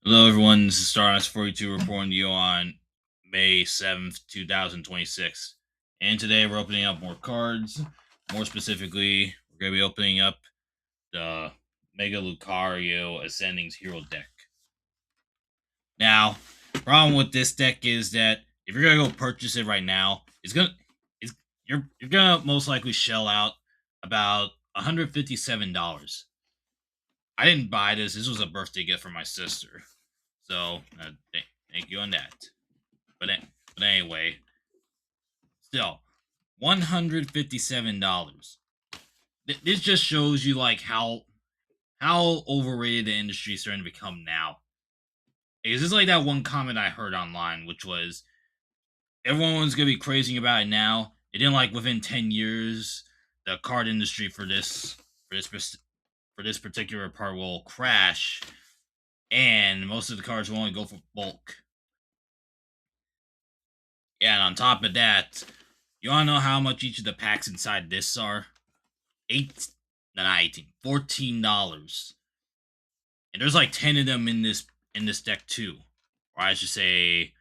Hello, everyone. This is Stardust42 reporting to you on May 7th, 2026. And today we're opening up more cards. More specifically, we're going to be opening up the Mega Lucario Ascending's Hero deck. Now, problem with this deck is that if you're going to go purchase it right now, you're going to most likely shell out about $157. I didn't buy this. This was a birthday gift from my sister. So, thank you on that. But anyway, still, $157. This just shows you like how overrated the industry is starting to become now. Because it's like that one comment I heard online, which was everyone's gonna be crazy about it now. And then like within 10 years, the card industry for this particular part will crash, and most of the cards will only go for bulk. Yeah, and on top of that, you wanna know how much each of the packs inside this are? Not 18, $14. And there's like 10 of them in this deck too. Or I should say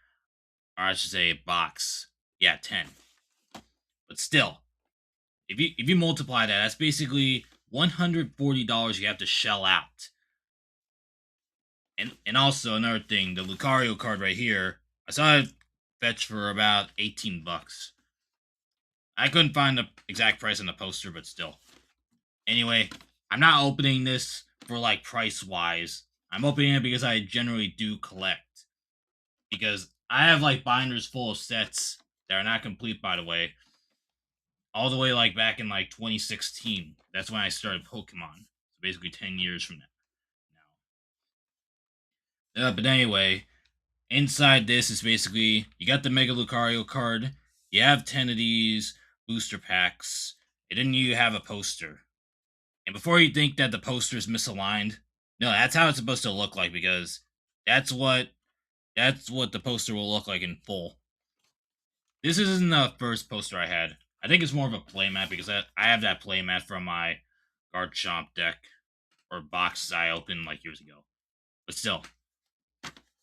box. Yeah, 10. But still, if you multiply that, that's basically $140 you have to shell out. And also another thing, the Lucario card right here, I saw it fetch for about 18 bucks. I couldn't find the exact price on the poster, but still. Anyway, I'm not opening this for like price wise. I'm opening it because I generally do collect. Because I have like binders full of sets that are not complete, by the way. All the way like back in like 2016. That's when I started Pokemon. So basically 10 years from now. But anyway, inside this is basically you got the Mega Lucario card. You have 10 of these booster packs. And then you have a poster. And before you think that the poster is misaligned, no, that's how it's supposed to look like, because that's what the poster will look like in full. This isn't the first poster I had. I think it's more of a playmat because I have that playmat from my Garchomp deck or boxes I opened like years ago. But still,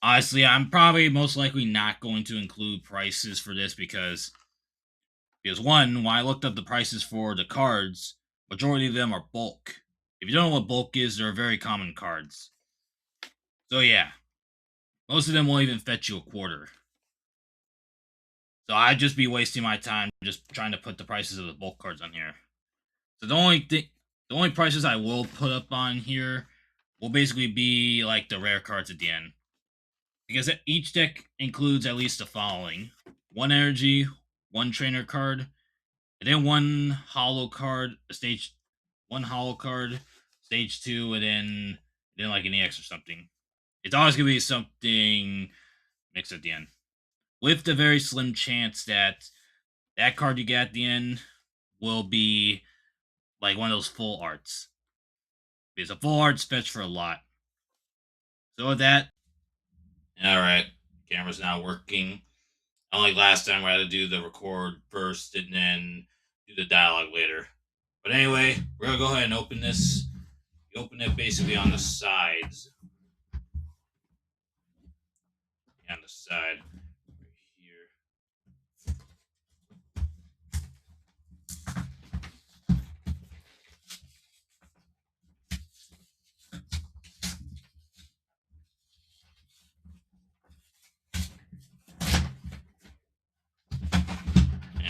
honestly, I'm probably most likely not going to include prices for this because one, when I looked up the prices for the cards, majority of them are bulk. If you don't know what bulk is, they're very common cards. So yeah, most of them won't even fetch you a quarter. So I'd just be wasting my time just trying to put the prices of the bulk cards on here. So the only prices I will put up on here will basically be like the rare cards at the end. Because each deck includes at least the following: one energy, one trainer card, and then one holo card, one holo card, stage 2, and then like an EX or something. It's always gonna be something mixed at the end, with the very slim chance that that card you get at the end will be like one of those full arts. Because a full art's fetch for a lot. So with that, all right, camera's now working. Unlike last time, where I had to do the record first and then do the dialogue later. But anyway, we're gonna go ahead and open this. You open it basically on the sides. On the side, right here.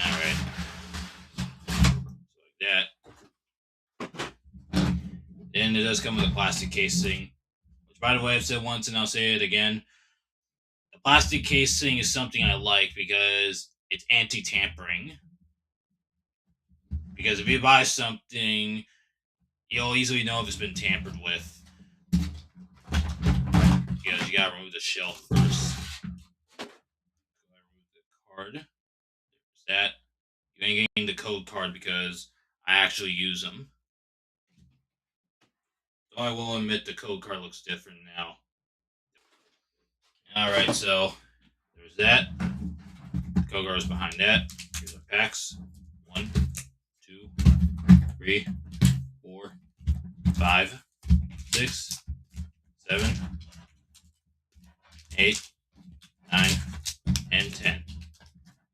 All right, so like that. Then it does come with a plastic casing, which, by the way, I've said once and I'll say it again. The plastic casing is something I like because it's anti-tampering. Because if you buy something, you'll easily know if it's been tampered with. Because you gotta remove the shell first. Remove the card. There's that. You ain't getting the code card because I actually use them. So I will admit the code card looks different now. Alright, so there's that. Code card is behind that. Here's our packs. 1, 2, 3, 4, 5, 6, 7, 8, 9, and 10. And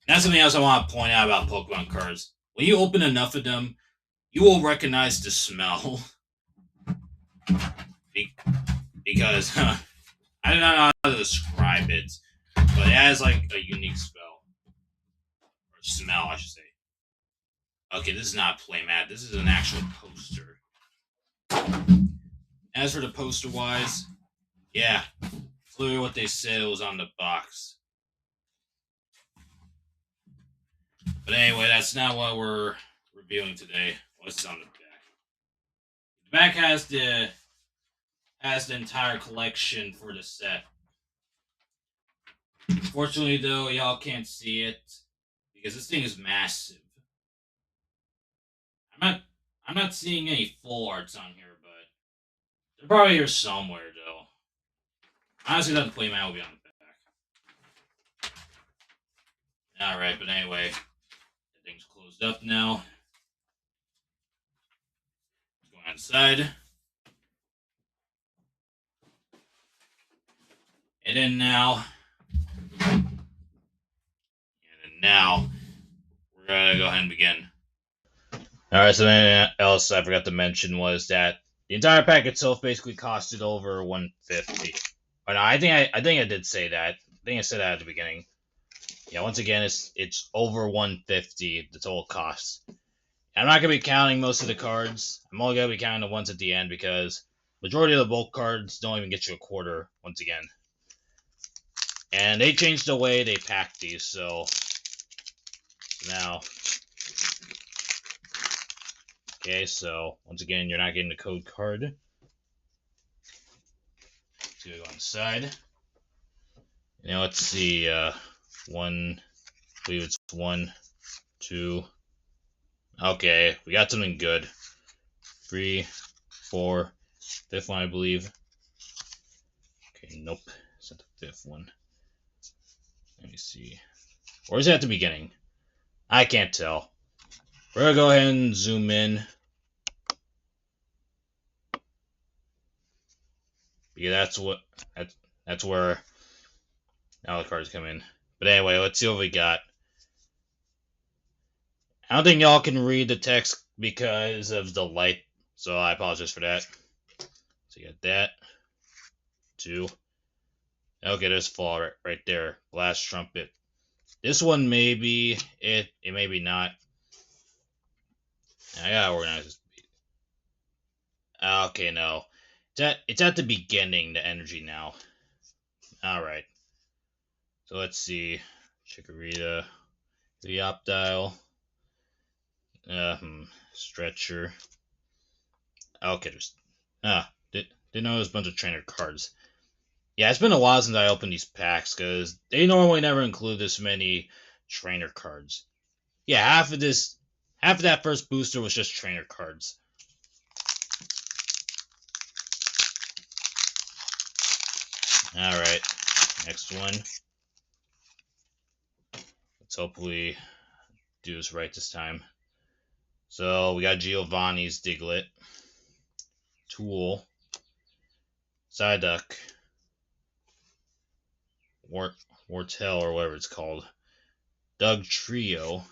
that's something else I want to point out about Pokemon cards. When you open enough of them, you will recognize the smell. Because I don't know how to describe it, but it has like a unique spell. Or smell, I should say. Okay, this is not a playmat. This is an actual poster. As for the poster wise, yeah, it's literally what they said it was on the box. But anyway, that's not what we're reviewing today. What's on the back? The back has the entire collection for the set. Fortunately, though, y'all can't see it because this thing is massive. I'm not seeing any full arts on here, but they're probably here somewhere, though. Honestly, that playmat will be on the back. Alright, but anyway, the thing's closed up now. Going inside. And then now, we're gonna go ahead and begin. Alright, so something else I forgot to mention was that the entire pack itself basically costed over $150. But no, I think I did say that. I think I said that at the beginning. Yeah, once again, it's over $150 the total cost. I'm not gonna be counting most of the cards. I'm only gonna be counting the ones at the end because majority of the bulk cards don't even get you a quarter. Once again, and they changed the way they pack these, so now. Okay, so once again, you're not getting the code card. So go inside. Now let's see. One, I believe it's 1, 2. Okay, we got something good. 3, 4, 5th one, I believe. Okay, nope, it's not the 5th one. Let me see. Or is it at the beginning? I can't tell. We're gonna go ahead and zoom in. Because that's where now the cards come in. But anyway, let's see what we got. I don't think y'all can read the text because of the light, so I apologize for that. So you got that. 2. Okay, there's fall right there. Glass trumpet. This one may be it may be not. I gotta organize this. Okay, no. It's at the beginning, the energy now. Alright. So let's see. Chikorita. The Optile. Stretcher. Okay, there's didn't know there's a bunch of trainer cards. Yeah, it's been a while since I opened these packs because they normally never include this many trainer cards. Yeah, half of that first booster was just trainer cards. Alright, next one. Let's hopefully do this right this time. So we got Giovanni's Diglett, Tool, Psyduck, Wartel or whatever it's called, Doug Trio,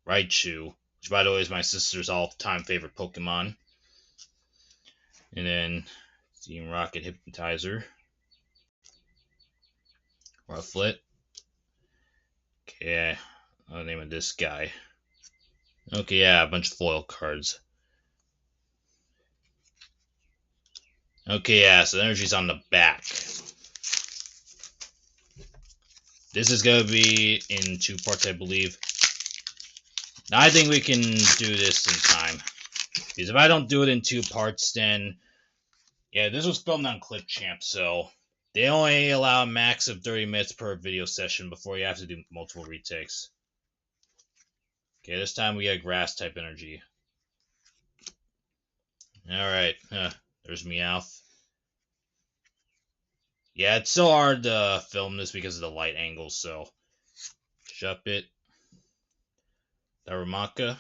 Raichu, which by the way is my sister's all-time favorite Pokemon, and then Team Rocket Hypnotizer, Rufflet. Okay, I'll name it this guy. Okay, yeah, a bunch of foil cards. Okay, yeah, so the energy's on the back. This is going to be in 2 parts, I believe. Now, I think we can do this in time. Because if I don't do it in 2 parts, then... Yeah, this was filmed on Clipchamp, so... They only allow a max of 30 minutes per video session before you have to do multiple retakes. Okay, this time we get Grass-type energy. Alright, there's Meowth. Yeah, it's so hard to film this because of the light angles, so... Shuppet. Darumaka.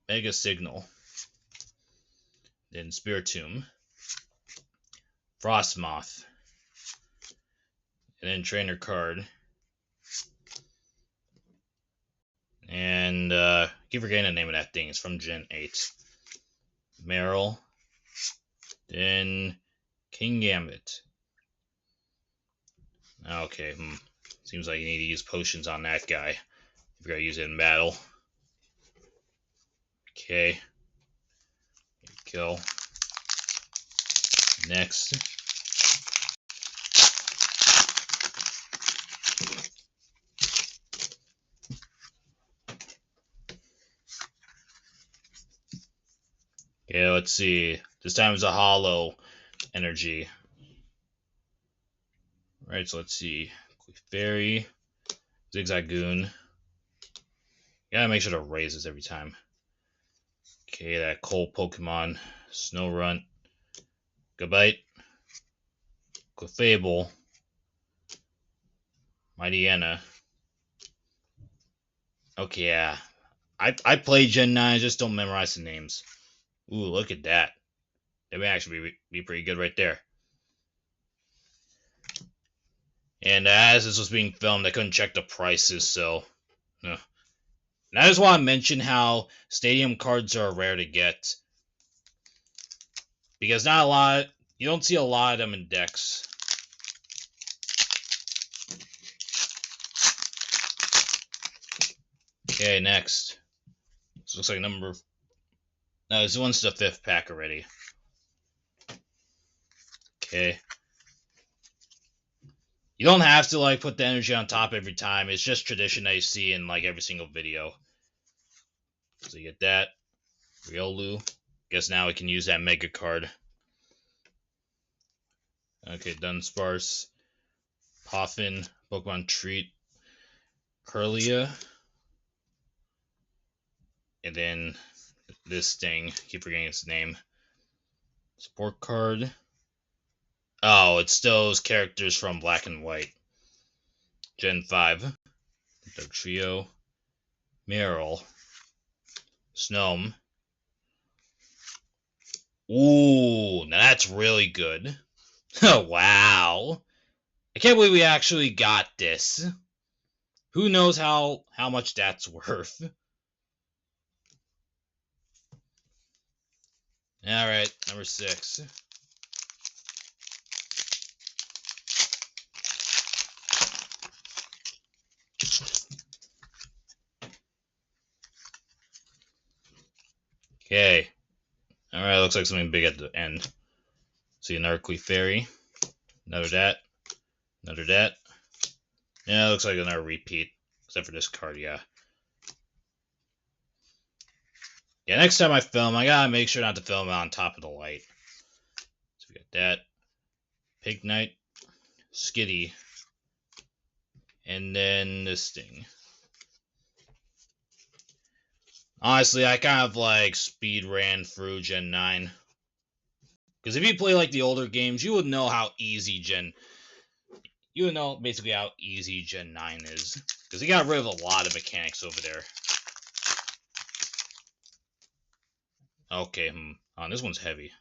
Mega Signal. Then Spiritomb. Frostmoth. And then trainer card. And keep forgetting the name of that thing. It's from Gen 8. Meryl. Then King Gambit. Okay, seems like you need to use potions on that guy if you're gonna use it in battle. Okay. Kill. Next. Okay, let's see. This time it's a hollow energy. Alright, so let's see. Fairy. Zigzagoon. Gotta make sure to raise this every time. Okay, that cold Pokemon. Snorunt. Gabite. Clefable. Mightyena. Okay, yeah. I play Gen 9, I just don't memorize the names. Ooh, look at that. That may actually be pretty good right there. And as this was being filmed, I couldn't check the prices, so... And I just want to mention how stadium cards are rare to get. Because not a lot... You don't see a lot of them in decks. Okay, next. This looks like number... No, this one's the 5th pack already. Okay. You don't have to, like, put the energy on top every time. It's just tradition that you see in, like, every single video. So you get that. Riolu. Guess now we can use that Mega card. Okay, Dunsparce. Poffin. Pokemon Treat. Curlia. And then this thing. Keep forgetting its name. Support card. Oh, it's those characters from Black and White. Gen 5. Dugtrio. Meryl. Snom. Ooh, now that's really good. Oh, wow. I can't believe we actually got this. Who knows how much that's worth. Alright, number 6. Okay. Alright, looks like something big at the end. See another Clefairy. Another that. Another that. Yeah, looks like another repeat. Except for this card, yeah. Yeah, next time I film, I gotta make sure not to film it on top of the light. So we got that. Pignite. Skitty. And then this thing. Honestly, I kind of like speed ran through Gen 9. Because if you play like the older games, you would know how easy You would know basically how easy Gen 9 is. Because he got rid of a lot of mechanics over there. Okay, this one's heavy.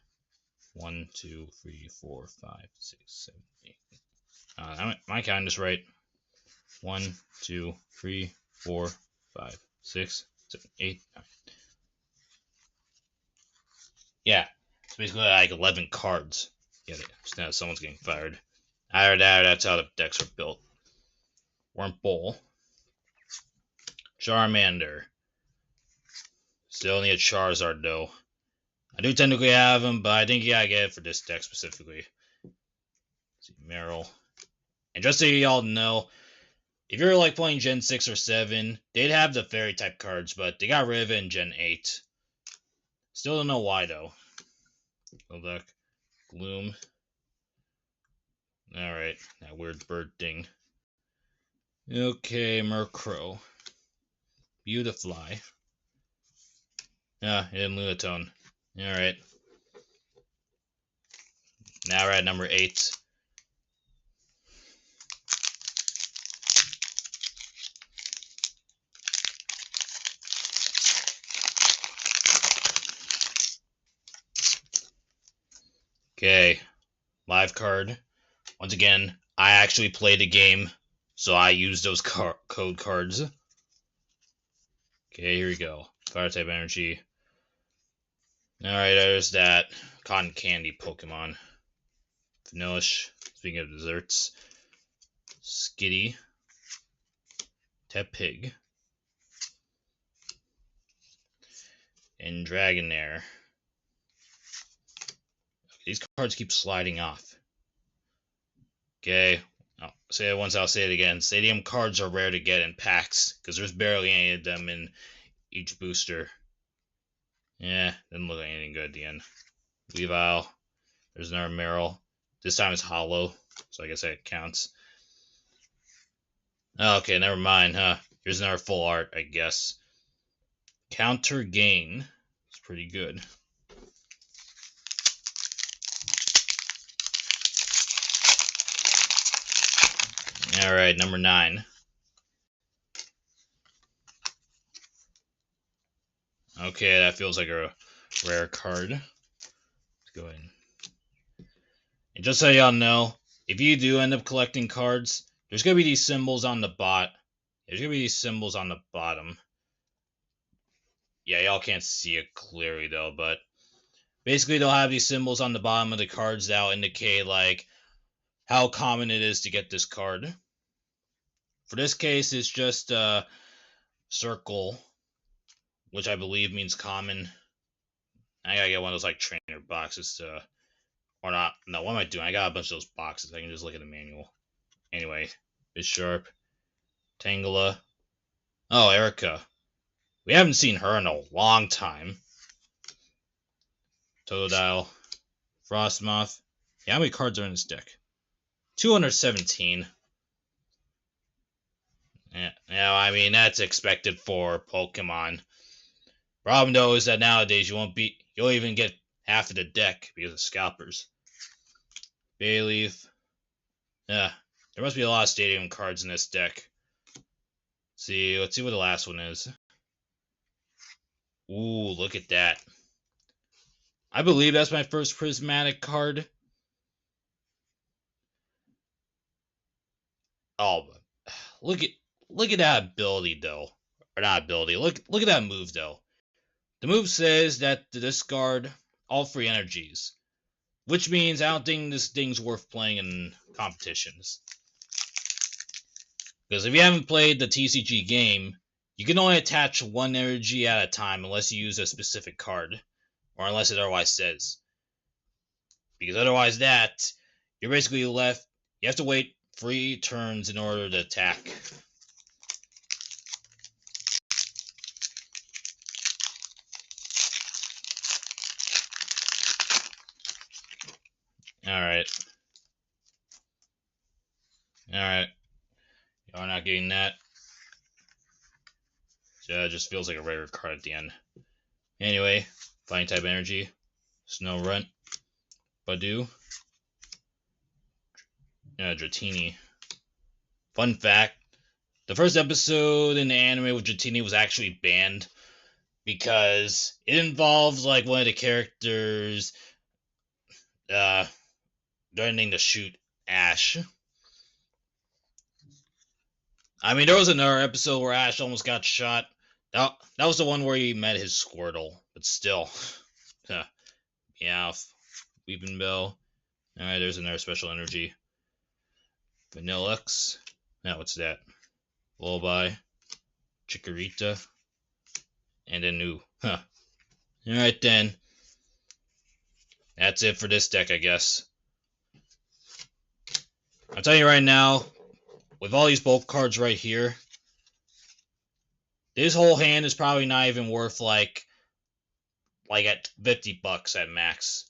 1, 2, 3, 4, 5, 6, 7, 8. My count is right. 1, 2, 3, 4, 5, 6, 7, 8, 9. Yeah, it's basically like 11 cards. Get it? So now someone's getting fired. That's how the decks are built. Wurmple. Charmander. Still need a Charizard though. I do technically have him, but I think you gotta get it for this deck specifically. Let's see, Meryl. And just so y'all know, if you're like playing Gen 6 or 7, they'd have the fairy type cards, but they got rid of it in Gen 8. Still don't know why though. Go back. Gloom. Alright, that weird bird thing. Okay, Murkrow. Beautifly. Yeah, and Lunatone. Alright. Now we're at number 8. Okay. live card. Once again, I actually played the game, so I use those code cards. Okay, here we go. Fire type energy. Alright, there's that cotton candy Pokemon. Vanillish. Speaking of desserts. Skitty. Tepig. And Dragonair. These cards keep sliding off. Okay. I'll say it once, I'll say it again. Stadium cards are rare to get in packs, because there's barely any of them in each booster. Yeah, didn't look like anything good at the end. Weavile. There's another Meryl. This time it's hollow, so I guess that counts. Okay, never mind, huh? Here's another full art, I guess. Counter Gain. It's pretty good. Alright, number 9. Okay, that feels like a rare card. Let's go ahead. And just so y'all know, if you do end up collecting cards, there's going to be these symbols on the There's going to be these symbols on the bottom. Yeah, y'all can't see it clearly though, but basically they'll have these symbols on the bottom of the cards that'll indicate like how common it is to get this card. For this case, it's just a circle, which I believe means common. I gotta get one of those like trainer boxes to, or not. No, what am I doing? I got a bunch of those boxes. I can just look at the manual. Anyway, Bisharp, Tangela. Oh, Erica. We haven't seen her in a long time. Totodile, Frostmoth. Yeah, how many cards are in this deck? 217. Yeah, I mean that's expected for Pokemon. Problem though is that nowadays you'll even get half of the deck because of scalpers. Bayleaf. Yeah, there must be a lot of stadium cards in this deck. Let's see what the last one is. Ooh, look at that. I believe that's my first prismatic card. Oh, look at that ability though. Or not ability. Look at that move though. The move says that to discard all free energies, which means I don't think this thing's worth playing in competitions. Because if you haven't played the TCG game, you can only attach one energy at a time unless you use a specific card, or unless it otherwise says. Because otherwise you're basically left, you have to wait 3 turns in order to attack. Alright. Alright. Y'all not getting that. So it just feels like a rare card at the end. Anyway, Flying type energy. Snorunt. Badu. Dratini. Fun fact, the first episode in the anime with Dratini was actually banned because it involves like one of the characters threatening to shoot Ash. I mean, there was another episode where Ash almost got shot. That was the one where he met his Squirtle, but still. Meowth. Weepinbell. Alright, there's another special energy. Vanillux. Now, what's that? Lullaby. Chikorita. And a new. Alright then. That's it for this deck, I guess. I'm telling you right now, with all these bulk cards right here, this whole hand is probably not even worth like at $50 at max.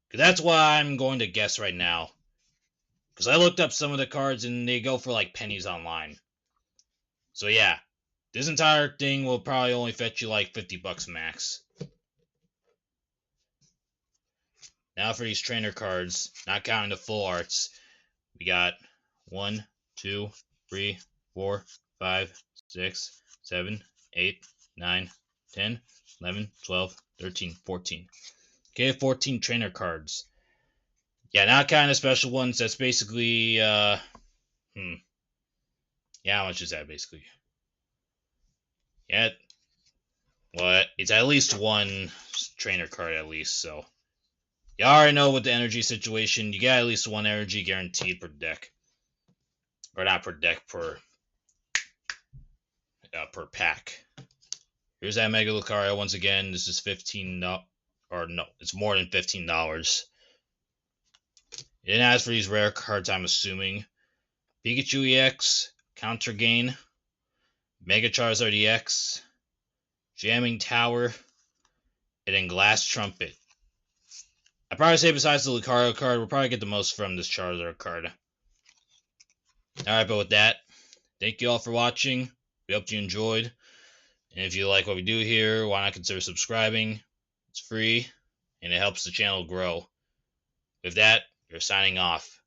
Because that's what I'm going to guess right now. Because I looked up some of the cards and they go for like pennies online. So yeah, this entire thing will probably only fetch you like $50 max. Now for these trainer cards, not counting the full arts, we got 1, 2, 3, 4, 5, 6, 7, 8, 9, 10, 11, 12, 13, 14. Okay, 14 trainer cards. Yeah, not kind of special ones. That's basically yeah, how much is that basically? Yeah, what? It's at least one trainer card at least. So you already know with the energy situation, you get at least one energy guaranteed per deck, or not per deck, per pack. Here's that Mega Lucario once again. This is 15, or no, it's more than $15. You didn't ask for these rare cards, I'm assuming. Pikachu EX, Counter Gain, Mega Charizard EX, Jamming Tower, and then Glass Trumpet. I'd probably say besides the Lucario card, we'll probably get the most from this Charizard card. Alright, but with that, thank you all for watching. We hope you enjoyed. And if you like what we do here, why not consider subscribing? It's free, and it helps the channel grow. With that, we're signing off.